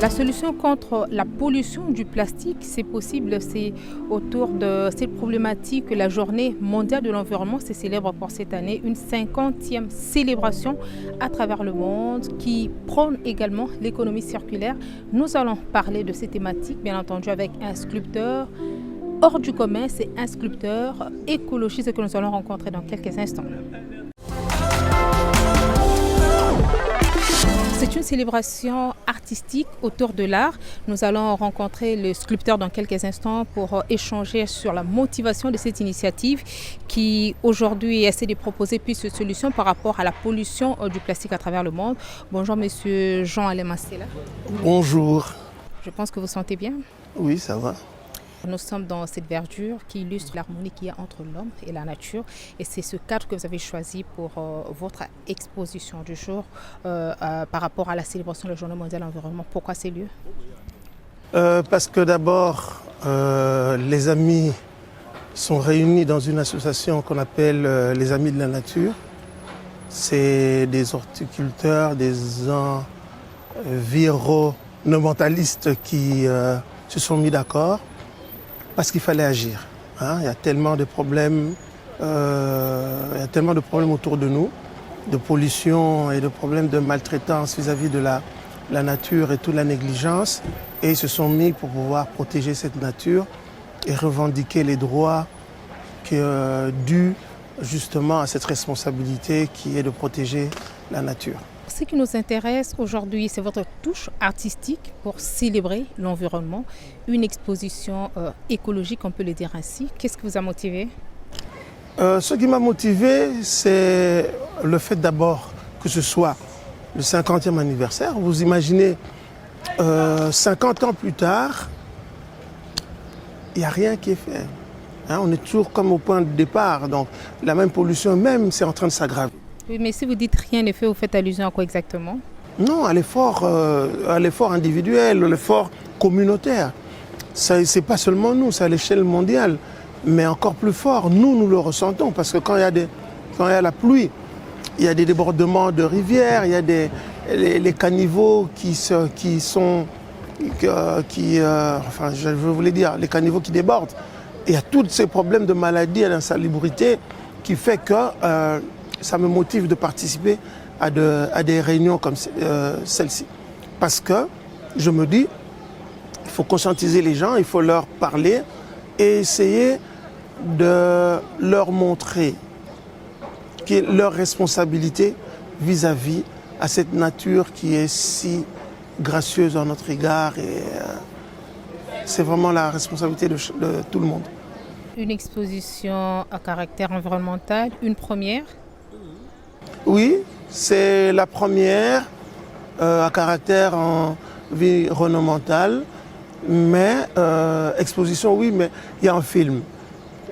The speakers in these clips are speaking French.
La solution contre la pollution du plastique, c'est possible, c'est autour de cette problématique que la journée mondiale de l'environnement se célèbre pour cette année, une 50e célébration à travers le monde qui prône également l'économie circulaire. Nous allons parler de ces thématiques, bien entendu, avec un sculpteur hors du commun, c'est un sculpteur écologiste que nous allons rencontrer dans quelques instants. C'est une célébration artistique autour de l'art. Nous allons rencontrer le sculpteur dans quelques instants pour échanger sur la motivation de cette initiative qui aujourd'hui essaie de proposer plus de solutions par rapport à la pollution du plastique à travers le monde. Bonjour monsieur Jean-Alain Massela. Bonjour. Je pense que vous sentez bien. Oui, ça va. Nous sommes dans cette verdure qui illustre l'harmonie qu'il y a entre l'homme et la nature. Et c'est ce cadre que vous avez choisi pour votre exposition du jour par rapport à la célébration de la Journée mondiale de l'environnement. Pourquoi ces lieux? Parce que d'abord, les amis sont réunis dans une association qu'on appelle les Amis de la Nature. C'est des horticulteurs, des environnementalistes qui se sont mis d'accord. Parce qu'il fallait agir. Il y a tellement de problèmes, autour de nous, de pollution et de problèmes de maltraitance vis-à-vis de la nature et toute la négligence. Et ils se sont mis pour pouvoir protéger cette nature et revendiquer les droits dus justement à cette responsabilité qui est de protéger la nature. Ce qui nous intéresse aujourd'hui, c'est votre touche artistique pour célébrer l'environnement, une exposition écologique, on peut le dire ainsi. Qu'est-ce qui vous a motivé? Ce qui m'a motivé, c'est le fait d'abord que ce soit le 50e anniversaire. Vous imaginez, 50 ans plus tard, il n'y a rien qui est fait. On est toujours comme au point de départ, donc la même pollution même, c'est en train de s'aggraver. Oui, mais si vous dites rien n'est fait, vous faites allusion à quoi exactement? Non, à l'effort individuel, à l'effort communautaire. Ce n'est pas seulement nous, c'est à l'échelle mondiale, mais encore plus fort. Nous le ressentons parce que quand il y a la pluie, il y a des débordements de rivières, il y a les caniveaux je voulais dire, les caniveaux qui débordent. Il y a tous ces problèmes de maladies et d'insalubrité qui fait que ça me motive de participer à des réunions comme celle-ci. Parce que je me dis, il faut conscientiser les gens, il faut leur parler et essayer de leur montrer leur responsabilité vis-à-vis à cette nature qui est si gracieuse à notre égard. Et c'est vraiment la responsabilité de tout le monde. Une exposition à caractère environnemental, une première? Oui, c'est la première à caractère environnemental, mais exposition, oui, mais il y a un film.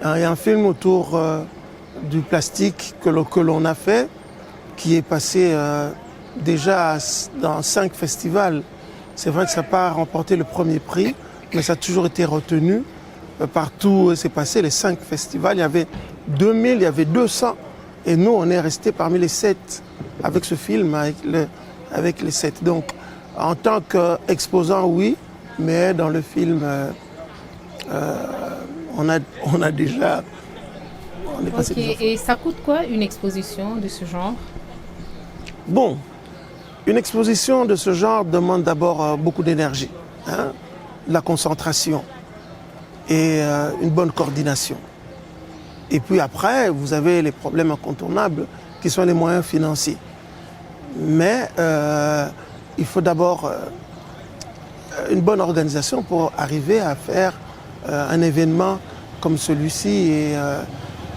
Il y a un film autour du plastique que l'on a fait, qui est passé déjà dans 5 festivals. C'est vrai que ça n'a pas remporté le premier prix, mais ça a toujours été retenu. Partout où c'est passé, les 5 festivals, il y avait 2000, il y avait 200. Et nous, on est restés parmi les 7 avec ce film, avec les 7. Donc, en tant qu'exposant, oui, mais dans le film, on est passé. Okay. Et ça coûte quoi une exposition de ce genre? Bon, une exposition de ce genre demande d'abord beaucoup d'énergie, la concentration et une bonne coordination. Et puis après, vous avez les problèmes incontournables qui sont les moyens financiers. Mais il faut d'abord une bonne organisation pour arriver à faire un événement comme celui-ci.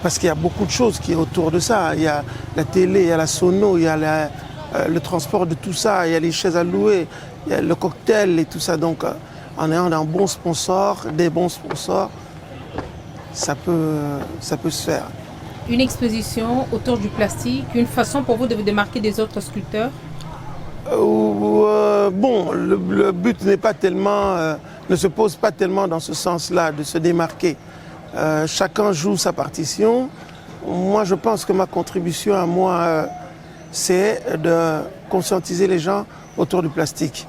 Parce qu'il y a beaucoup de choses qui sont autour de ça. Il y a la télé, il y a la sono, il y a le transport de tout ça, il y a les chaises à louer, il y a le cocktail et tout ça. Donc en ayant des bons sponsors, ça peut se faire. Une exposition autour du plastique, une façon pour vous de vous démarquer des autres sculpteurs? Bon, le but n'est pas tellement, ne se pose pas tellement dans ce sens-là, de se démarquer. Chacun joue sa partition. Moi, je pense que ma contribution à moi, c'est de conscientiser les gens autour du plastique.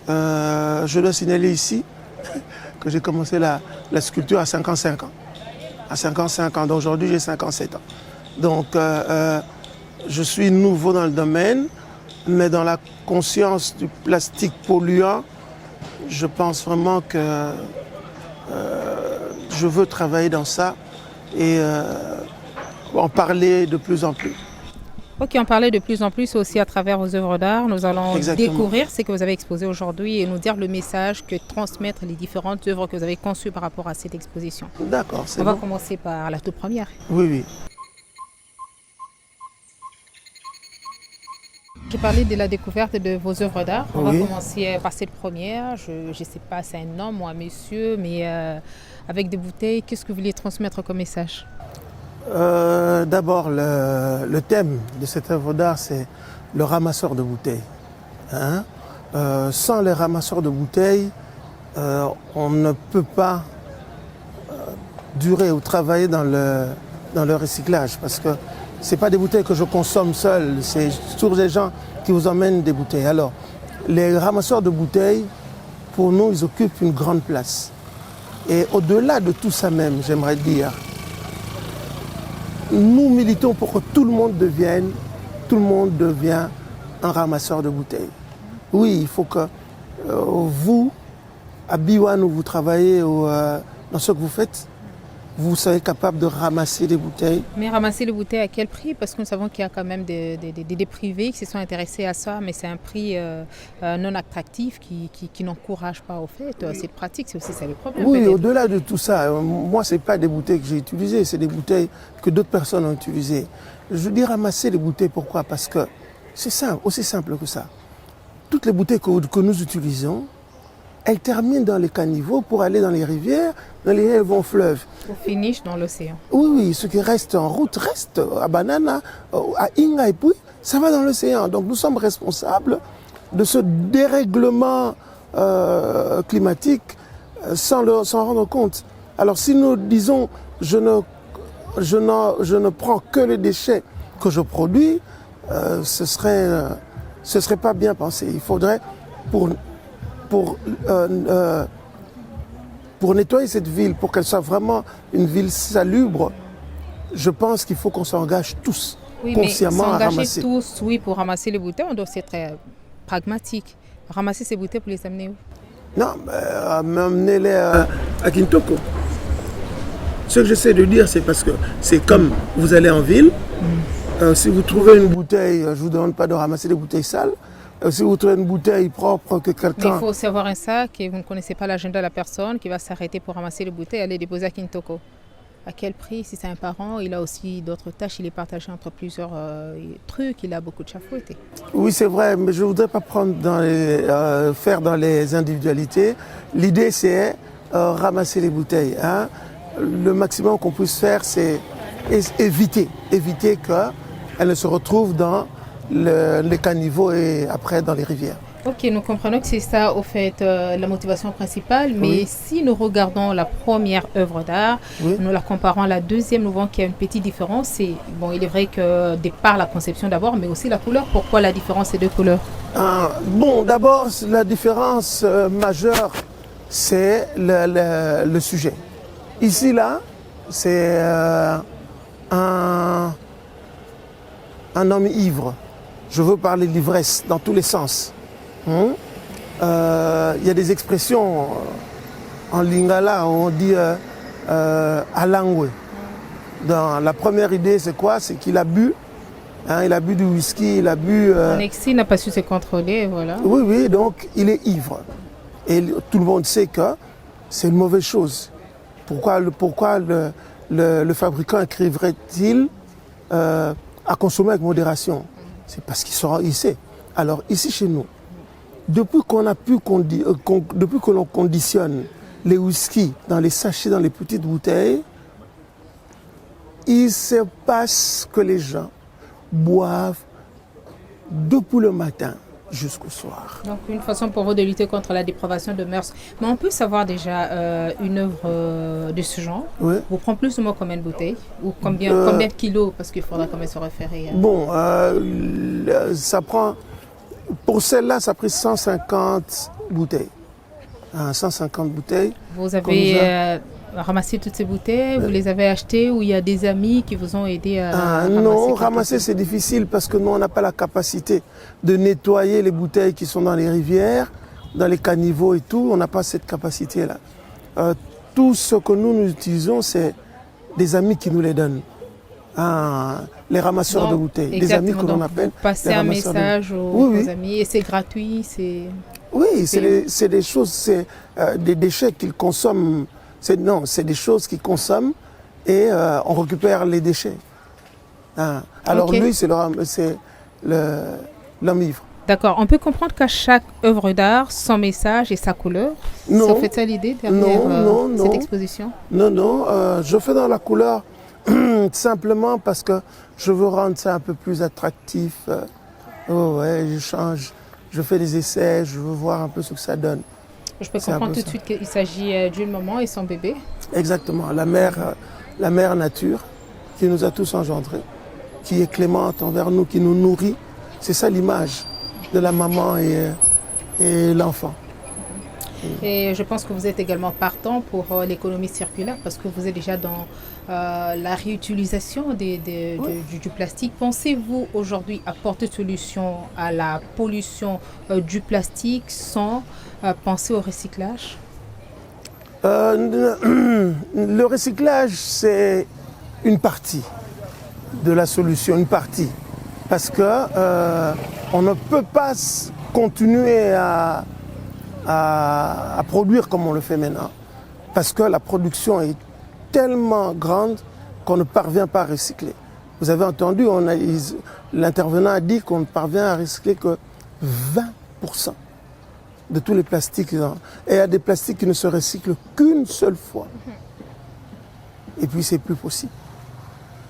Je dois signaler ici que j'ai commencé la sculpture à 55 ans. À 55 ans, donc aujourd'hui j'ai 57 ans. Donc je suis nouveau dans le domaine, mais dans la conscience du plastique polluant, je pense vraiment que je veux travailler dans ça et en parler de plus en plus. Ok, en parler de plus en plus aussi à travers vos œuvres d'art. Nous allons Exactement. découvrir ce que vous avez exposé aujourd'hui et nous dire le message que transmettre les différentes œuvres que vous avez conçues par rapport à cette exposition. D'accord, c'est On bon. va commencer par la toute première. Oui, oui. J'ai parlé de la découverte de vos œuvres d'art. On Oui. va commencer par cette première. Je ne sais pas, c'est un homme ou un monsieur, mais avec des bouteilles, qu'est-ce que vous voulez transmettre comme message? D'abord, le thème de cette œuvre d'art, c'est le ramasseur de bouteilles. Hein? Sans les ramasseurs de bouteilles, on ne peut pas durer ou travailler dans le recyclage parce que ce n'est pas des bouteilles que je consomme seul, c'est toujours des gens qui vous emmènent des bouteilles. Alors, les ramasseurs de bouteilles, pour nous, ils occupent une grande place. Et au-delà de tout ça même, j'aimerais dire, nous militons pour que tout le monde devienne un ramasseur de bouteilles. Oui, il faut que vous, à Biwan, où vous travaillez, dans ce que vous faites, vous soyez capable de ramasser des bouteilles. Mais ramasser les bouteilles à quel prix? Parce que nous savons qu'il y a quand même des privés qui se sont intéressés à ça, mais c'est un prix non attractif qui n'encourage pas au fait cette pratique. C'est aussi ça le problème. Oui, au-delà de tout ça, moi, ce n'est pas des bouteilles que j'ai utilisées, c'est des bouteilles que d'autres personnes ont utilisées. Je dis ramasser les bouteilles, pourquoi? Parce que c'est simple, aussi simple que ça. Toutes les bouteilles que nous utilisons, elles terminent dans les caniveaux pour aller dans les rivières elles vont au fleuve. Au finish dans l'océan. Oui, oui, ce qui reste en route reste à Banana, à Inga, et puis ça va dans l'océan. Donc nous sommes responsables de ce dérèglement climatique sans rendre compte. Alors si nous disons je ne prends que les déchets que je produis, ce serait pas bien pensé. Il faudrait pour nettoyer cette ville, pour qu'elle soit vraiment une ville salubre, je pense qu'il faut qu'on s'engage tous consciemment à ramasser. Tous, oui, pour ramasser les bouteilles, on doit être très pragmatique. Ramasser ces bouteilles pour les amener où? Non, amenez-les à Kintoko. Ce que j'essaie de dire, c'est parce que c'est comme vous allez en ville, si vous trouvez une bouteille, je ne vous demande pas de ramasser des bouteilles sales. Si vous trouvez une bouteille propre que quelqu'un... Mais il faut aussi avoir un sac et vous ne connaissez pas l'agenda de la personne qui va s'arrêter pour ramasser les bouteilles et aller déposer à Kintoko. À quel prix? Si c'est un parent, il a aussi d'autres tâches, il est partagé entre plusieurs trucs, il a beaucoup de chapeauté. Oui, c'est vrai, mais je ne voudrais pas faire dans les individualités. L'idée, c'est ramasser les bouteilles. Hein. Le maximum qu'on puisse faire, c'est éviter qu'elles ne se retrouvent dans les caniveaux et après dans les rivières. Ok, nous comprenons que c'est ça, au fait, la motivation principale. Mais oui, si nous regardons la première œuvre d'art, nous la comparons à la deuxième, nous voyons qu'il y a une petite différence. Bon, il est vrai que par la conception d'abord, mais aussi la couleur. Pourquoi la différence ces deux couleurs? Bon, d'abord, la différence majeure, c'est le sujet. Ici, là, c'est un homme ivre. Je veux parler d'ivresse dans tous les sens. Il y a des expressions en lingala où on dit alangwe. Dans la première idée, c'est quoi? C'est qu'il a bu. Il a bu du whisky, il a bu... En excès, il n'a pas su se contrôler, voilà. Oui, oui, donc il est ivre. Et tout le monde sait que c'est une mauvaise chose. Pourquoi le fabricant écrivrait-il à consommer avec modération? C'est parce il sait. Alors ici chez nous, depuis que l'on conditionne les whiskies dans les sachets, dans les petites bouteilles, il se passe que les gens boivent depuis le matin jusqu'au soir. Donc une façon pour vous de lutter contre la dépravation de mœurs. Mais on peut savoir déjà une œuvre de ce genre. Oui. Vous prenez plus ou moins combien de bouteilles? Ou combien de kilos? Parce qu'il faudra quand même se référer. Bon, ça prend Pour celle-là, ça a pris 150 bouteilles. 150 bouteilles. Vous avez ramassé toutes ces bouteilles, vous les avez achetées ou il y a des amis qui vous ont aidé à ramasser? Non, ramasser c'est difficile parce que nous, on n'a pas la capacité de nettoyer les bouteilles qui sont dans les rivières, dans les caniveaux et tout. On n'a pas cette capacité-là. Tout ce que nous utilisons, c'est des amis qui nous les donnent. Les ramasseurs de bouteilles, des amis que l'on appelle. Vous passez un message aux amis et c'est gratuit, Oui, c'est des choses, c'est des déchets qu'ils consomment. C'est des choses qu'ils consomment et on récupère les déchets. Alors lui, c'est l'homme ivre. D'accord. On peut comprendre qu'à chaque œuvre d'art, son message et sa couleur. Non. Ça fait ça l'idée derrière cette exposition? Non. Je fais dans la couleur simplement parce que je veux rendre ça un peu plus attractif. Je change, je fais des essais, je veux voir un peu ce que ça donne. Je peux comprendre tout de suite qu'il s'agit d'une maman et son bébé. Exactement, la mère nature qui nous a tous engendrés, qui est clémente envers nous, qui nous nourrit. C'est ça l'image de la maman et l'enfant. Et je pense que vous êtes également partant pour l'économie circulaire parce que vous êtes déjà dans la réutilisation du plastique. Pensez-vous aujourd'hui apporter solution à la pollution du plastique sans penser au recyclage? Le recyclage, c'est une partie de la solution, une partie. Parce que on ne peut pas continuer à produire comme on le fait maintenant. Parce que la production est tellement grande qu'on ne parvient pas à recycler. Vous avez entendu, l'intervenant a dit qu'on ne parvient à recycler que 20% de tous les plastiques. Et il y a des plastiques qui ne se recyclent qu'une seule fois. Et puis c'est plus possible.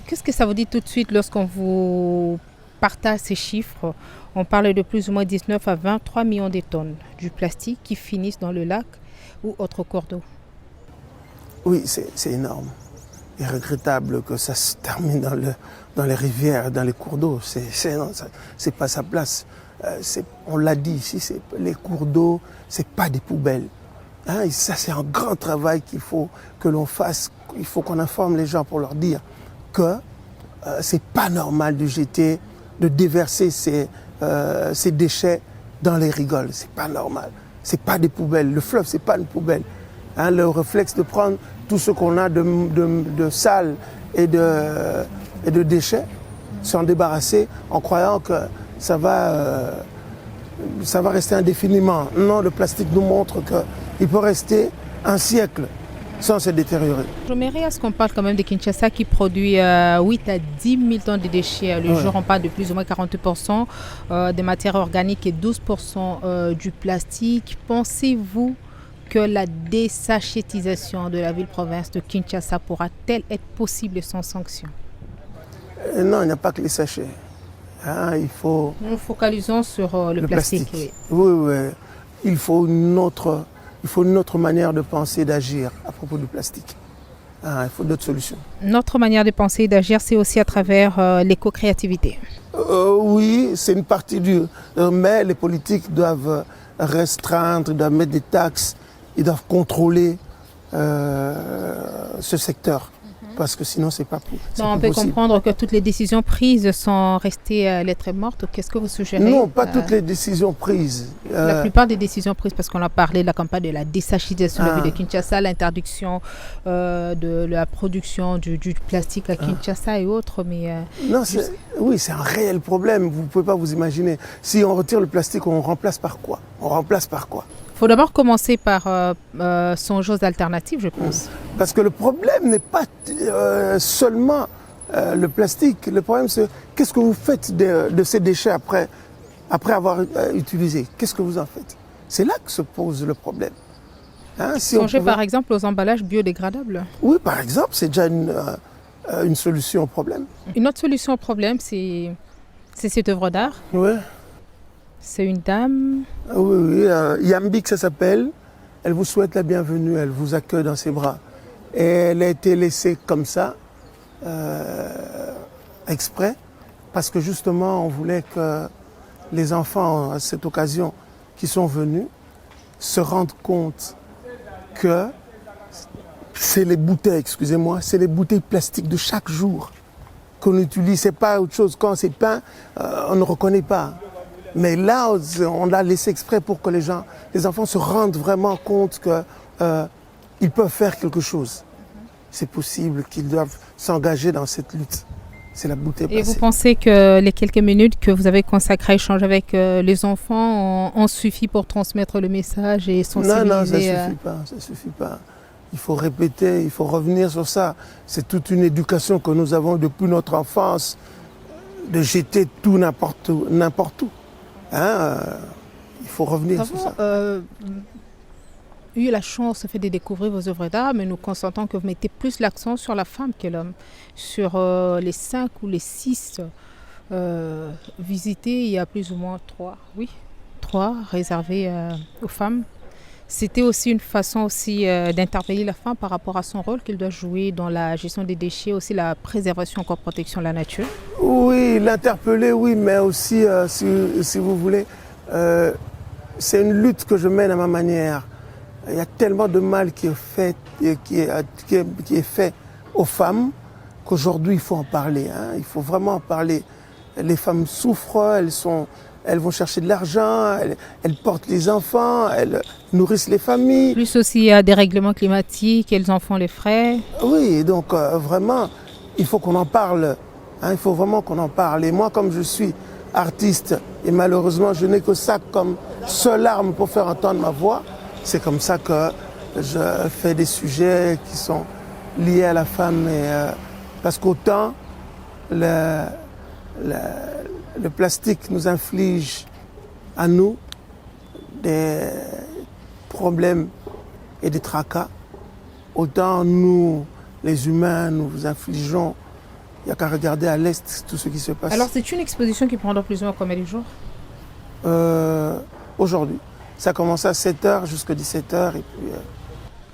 Qu'est-ce que ça vous dit tout de suite lorsqu'on vous partage ces chiffres? On parle de plus ou moins 19 à 23 millions de tonnes du plastique qui finissent dans le lac ou autre cours d'eau. Oui, c'est énorme. Il est regrettable que ça se termine dans les rivières, dans les cours d'eau. C'est pas sa place. On l'a dit ici, les cours d'eau, c'est pas des poubelles. Et ça, c'est un grand travail qu'il faut que l'on fasse. Il faut qu'on informe les gens pour leur dire que c'est pas normal de jeter, de déverser ces déchets dans les rigoles. C'est pas normal. C'est pas des poubelles. Le fleuve, c'est pas une poubelle. Le réflexe de prendre tout ce qu'on a de sale et de déchets, s'en débarrasser en croyant que ça va rester indéfiniment. Non, le plastique nous montre qu'il peut rester un siècle sans se détériorer. J'aimerais à ce qu'on parle quand même de Kinshasa qui produit 8 à 10 000 tonnes de déchets le jour. On parle de plus ou moins 40% des matières organiques et 12% du plastique. Pensez-vous que la désachétisation de la ville-province de Kinshasa pourra-t-elle être possible sans sanction? Non, il n'y a pas que les sachets. Nous nous focalisons sur le plastique. Oui. Il faut une autre manière de penser, d'agir à propos du plastique. Il faut d'autres solutions. Notre manière de penser et d'agir, c'est aussi à travers l'éco-créativité. Oui, c'est une partie mais les politiques doivent restreindre, doivent mettre des taxes, ils doivent contrôler ce secteur. Parce que sinon, c'est pas possible. On peut comprendre que toutes les décisions prises sont restées lettres mortes. Qu'est-ce que vous suggérez? Non, pas toutes les décisions prises. La plupart des décisions prises, parce qu'on a parlé de la campagne de la désachétisation de la ville de Kinshasa, l'interdiction de la production du plastique à Kinshasa et autres. Mais oui, c'est un réel problème. Vous ne pouvez pas vous imaginer. Si on retire le plastique, on remplace par quoi? Il faut d'abord commencer par songer aux alternatives, je pense. Parce que le problème n'est pas seulement le plastique. Le problème, c'est qu'est-ce que vous faites de ces déchets après avoir utilisé? Qu'est-ce que vous en faites? C'est là que se pose le problème. Songez par exemple aux emballages biodégradables. Oui, par exemple, c'est déjà une solution au problème. Une autre solution au problème, c'est cette œuvre d'art. Oui. C'est une dame. Oui, Yambik, ça s'appelle. Elle vous souhaite la bienvenue, elle vous accueille dans ses bras. Et elle a été laissée comme ça, exprès, parce que justement, on voulait les enfants, à cette occasion, qui sont venus, se rendent compte que c'est les bouteilles, excusez-moi, c'est les bouteilles plastiques de chaque jour qu'on utilise. C'est pas autre chose. Quand c'est peint, on ne reconnaît pas. Mais là, on l'a laissé exprès pour que les enfants se rendent vraiment compte qu'ils peuvent faire quelque chose. C'est possible qu'ils doivent s'engager dans cette lutte. C'est la bouteille Et passée. vous pensez que les quelques minutes que vous avez consacrées à échanger avec les enfants ont suffi pour transmettre le message et sensibiliser? Non, ça ne suffit pas. Il faut répéter, il faut revenir sur ça. C'est toute une éducation que nous avons depuis notre enfance, de jeter tout n'importe où. Hein, il faut revenir sur ça. Eu la chance de découvrir vos œuvres d'art, mais nous constatons que vous mettez plus l'accent sur la femme que l'homme. Sur les 5 ou les 6 visités, il y a plus ou moins 3 réservés aux femmes. C'était aussi une façon aussi d'interpeller la femme par rapport à son rôle qu'elle doit jouer dans la gestion des déchets, aussi la préservation, encore protection de la nature. Oui, l'interpeller, oui, mais aussi, si vous voulez, c'est une lutte que je mène à ma manière. Il y a tellement de mal qui est fait aux femmes qu'aujourd'hui il faut en parler. Hein. Il faut vraiment en parler. Les femmes souffrent, elles vont chercher de l'argent, elles portent les enfants, elles nourrissent les familles. Plus aussi il y a des règlements climatiques, elles en font les frais. Oui, donc vraiment, il faut qu'on en parle. Hein. Il faut vraiment qu'on en parle. Et moi, comme je suis artiste, et malheureusement je n'ai que ça comme seule arme pour faire entendre ma voix, c'est comme ça que je fais des sujets qui sont liés à la femme. Parce qu'autant le plastique nous inflige à nous des problèmes et des tracas, autant nous, les humains, nous infligeons. Il n'y a qu'à regarder à l'Est tout ce qui se passe. Alors c'est une exposition qui prendra plus ou moins combien de jours? Aujourd'hui. Ça commence à 7h jusqu'à 17h. Et puis,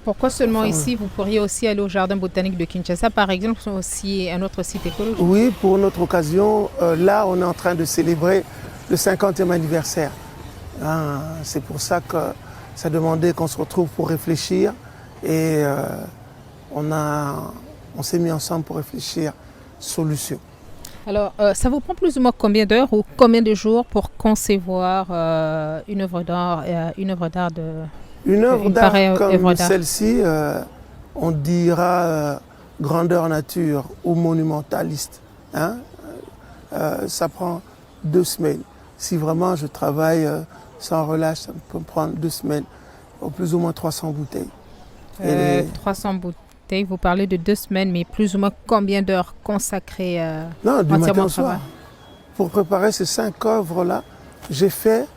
pourquoi seulement ici? Vous pourriez aussi aller au Jardin botanique de Kinshasa, par exemple, aussi un autre site écologique. Oui, pour notre occasion, là, on est en train de célébrer le 50e anniversaire. Hein, c'est pour ça que ça demandait qu'on se retrouve pour réfléchir. Et on s'est mis ensemble pour réfléchir solution. Alors, ça vous prend plus ou moins combien d'heures ou combien de jours pour concevoir une œuvre d'art de... Une œuvre d'art comme celle-ci, on dira grandeur nature ou monumentaliste. Hein? Ça prend 2 semaines. Si vraiment je travaille sans relâche, ça peut me prendre 2 semaines, ou plus ou moins 300 bouteilles. 300 bouteilles, vous parlez de 2 semaines, mais plus ou moins combien d'heures consacrées Non, du matin au travail? soir. Pour préparer ces 5 œuvres-là, j'ai fait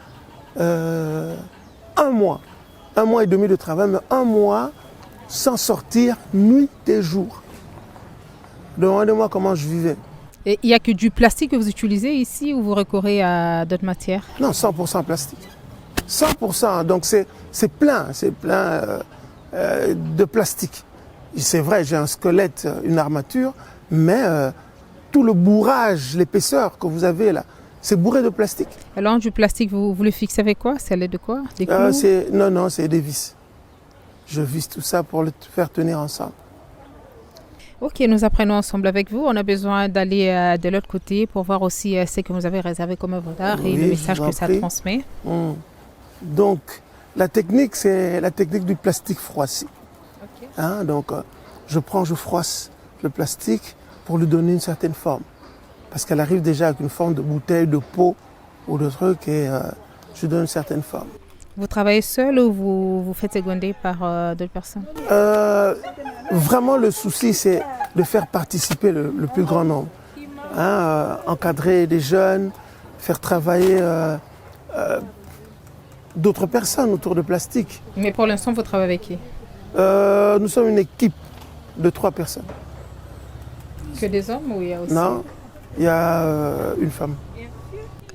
1 mois. 1 mois et demi de travail, mais 1 mois sans sortir nuit et jour. Demandez-moi comment je vivais. Et il n'y a que du plastique que vous utilisez ici ou vous recourez à d'autres matières? Non, 100% plastique. 100%, donc c'est plein de plastique. C'est vrai, j'ai un squelette, une armature, mais tout le bourrage, l'épaisseur que vous avez là, c'est bourré de plastique. Alors du plastique, vous le fixez avec quoi? C'est à l'aide de quoi? Des clous? Non, c'est des vis. Je visse tout ça pour le faire tenir ensemble. Ok, nous apprenons ensemble avec vous. On a besoin d'aller de l'autre côté pour voir aussi ce que vous avez réservé comme œuvre d'art et le message que ça transmet. Donc, la technique, c'est la technique du plastique froissé. Okay. Hein, donc, je froisse le plastique pour lui donner une certaine forme. Parce qu'elle arrive déjà avec une forme de bouteille, de pot ou de truc et je donne une certaine forme. Vous travaillez seul ou vous faites seconder par d'autres personnes? Vraiment, le souci, c'est de faire participer le plus grand nombre. Hein, encadrer des jeunes, faire travailler d'autres personnes autour de plastique. Mais pour l'instant, vous travaillez avec qui? Nous sommes une équipe de 3 personnes. Que des hommes ou il y a aussi? Non, il y a une femme.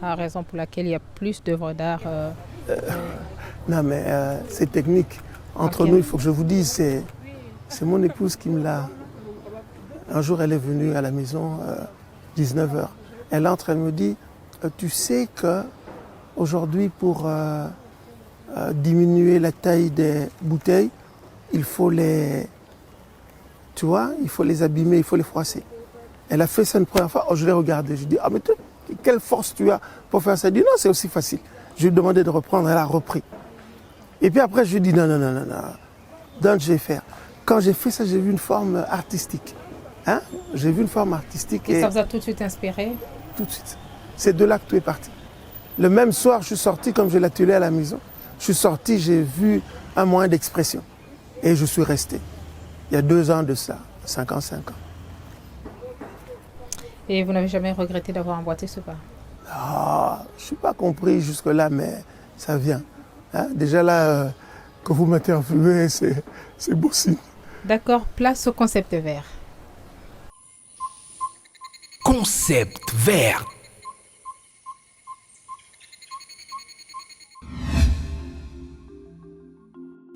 La raison pour laquelle il y a plus d'œuvres d'art. Non, mais c'est technique. Entre nous, il faut que je vous dise, c'est mon épouse qui me l'a. Un jour, elle est venue à la maison, 19h. Elle entre, elle me dit, tu sais que Aujourd'hui, pour diminuer la taille des bouteilles, il faut les, tu vois, il faut les abîmer, il faut les froisser. Elle a fait ça une première fois, je l'ai regardé, je lui ai dit, ah mais quelle force tu as pour faire ça? Elle dit, non, c'est aussi facile. Je lui ai demandé de reprendre, elle a repris. Et puis après, je lui ai dit, non, donc je vais faire. Quand j'ai fait ça, j'ai vu une forme artistique. Hein? J'ai vu une forme artistique. Et ça vous a tout de suite inspiré? Tout de suite. C'est de là que tout est parti. Le même soir, je suis sorti, comme j'ai l'atelier à la maison, je suis sorti, j'ai vu un moyen d'expression. Et je suis resté. Il y a 2 ans de ça, 55 ans. Et vous n'avez jamais regretté d'avoir emboîté ce pas? Ah, je ne suis pas compris jusque-là, mais ça vient. Hein? Déjà là, que vous m'interviewez, c'est beau signe. D'accord, place au concept vert. Concept vert.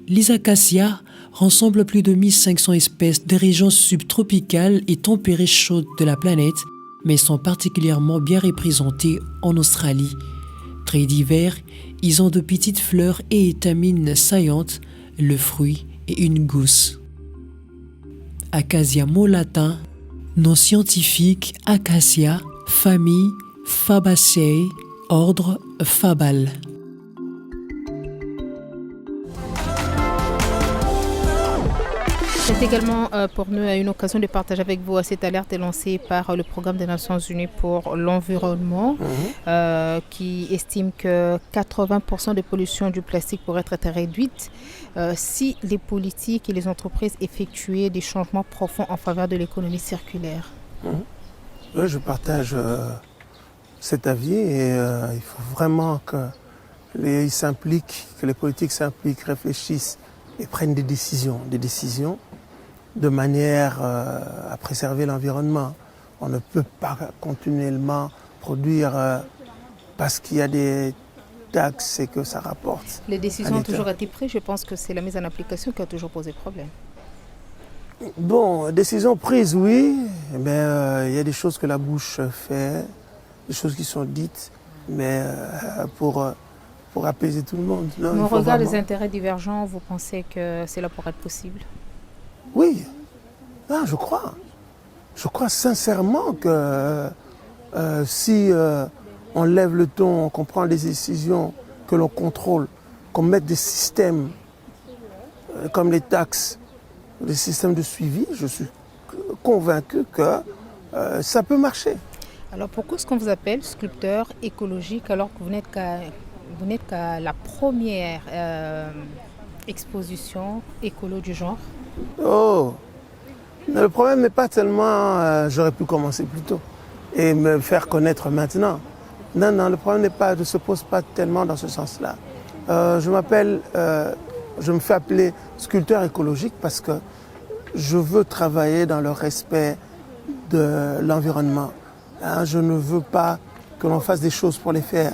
Les acacias rassemblent plus de 1500 espèces des régions subtropicales et tempérées chaudes de la planète, mais sont particulièrement bien représentés en Australie. Très divers, ils ont de petites fleurs et étamines saillantes, le fruit et une gousse. Acacia mot latin, nom scientifique Acacia, famille Fabaceae, ordre Fabal. C'est également pour nous une occasion de partager avec vous cette alerte lancée par le Programme des Nations Unies pour l'environnement qui estime que 80% de pollution du plastique pourrait être réduite si les politiques et les entreprises effectuaient des changements profonds en faveur de l'économie circulaire. Oui, je partage cet avis et il faut vraiment que les politiques s'impliquent, réfléchissent et prennent des décisions de manière à préserver l'environnement. On ne peut pas continuellement produire parce qu'il y a des taxes et que ça rapporte. Les décisions ont toujours été prises, je pense que c'est la mise en application qui a toujours posé problème. Bon, décisions prises, oui, mais il y a des choses que la bouche fait, des choses qui sont dites, mais pour apaiser tout le monde. Mais au regard des intérêts divergents, vous pensez que cela pourrait être possible? Oui, non, je crois. Je crois sincèrement que si on lève le ton, qu'on prend des décisions, que l'on contrôle, qu'on mette des systèmes comme les taxes, des systèmes de suivi, je suis convaincu que ça peut marcher. Alors pourquoi est-ce qu'on vous appelle sculpteur écologique alors que vous n'êtes qu'à la première exposition écolo du genre? Oh, le problème n'est pas tellement j'aurais pu commencer plus tôt et me faire connaître maintenant. Non, le problème ne se pose pas tellement dans ce sens-là. Je me fais appeler sculpteur écologique parce que je veux travailler dans le respect de l'environnement. Hein, je ne veux pas que l'on fasse des choses pour les faire.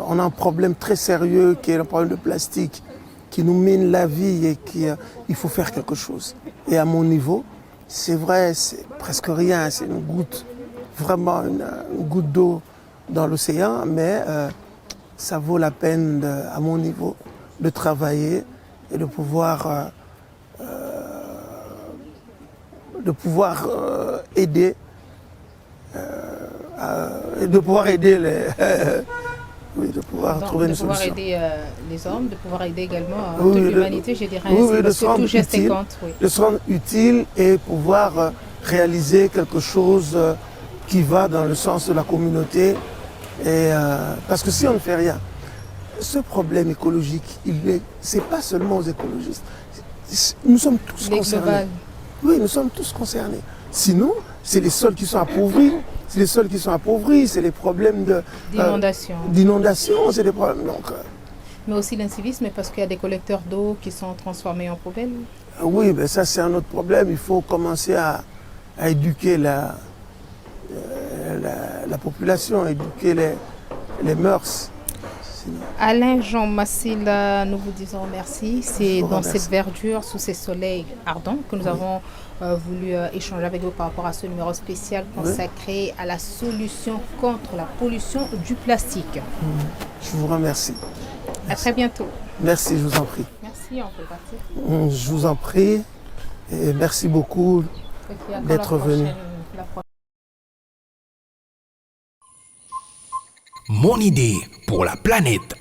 On a un problème très sérieux qui est le problème de plastique, qui nous mine la vie et il faut faire quelque chose. Et à mon niveau, c'est vrai, c'est presque rien, c'est une goutte, vraiment une goutte d'eau dans l'océan, mais ça vaut la peine, à mon niveau, de travailler et de pouvoir aider les... oui, de pouvoir trouver une solution. De pouvoir aider les hommes, de pouvoir aider également toute l'humanité, je dirais ainsi, parce que tout geste compte. Oui. De se rendre utile et pouvoir réaliser quelque chose qui va dans le sens de la communauté. Et, parce que si on ne fait rien, ce problème écologique, c'est pas seulement aux écologistes. Nous sommes tous concernés. Oui, nous sommes tous concernés. Sinon, c'est les sols qui sont appauvris. C'est les sols qui sont appauvris, c'est les problèmes d'inondation, c'est des problèmes. Donc, mais aussi l'incivisme, parce qu'il y a des collecteurs d'eau qui sont transformés en poubelles. Oui, mais ça c'est un autre problème. Il faut commencer à éduquer la population, éduquer les mœurs. Sinon. Alain Jean Massil, nous vous disons merci. C'est vous dans remercie. cette verdure, sous ces soleils ardents, que nous avons voulu échanger avec vous par rapport à ce numéro spécial consacré à la solution contre la pollution du plastique. Je vous remercie. À très bientôt. Merci, je vous en prie. Merci, on peut partir. Je vous en prie et merci beaucoup Et puis, à quand d'être la venu. prochaine- la prochaine. Mon idée pour la planète.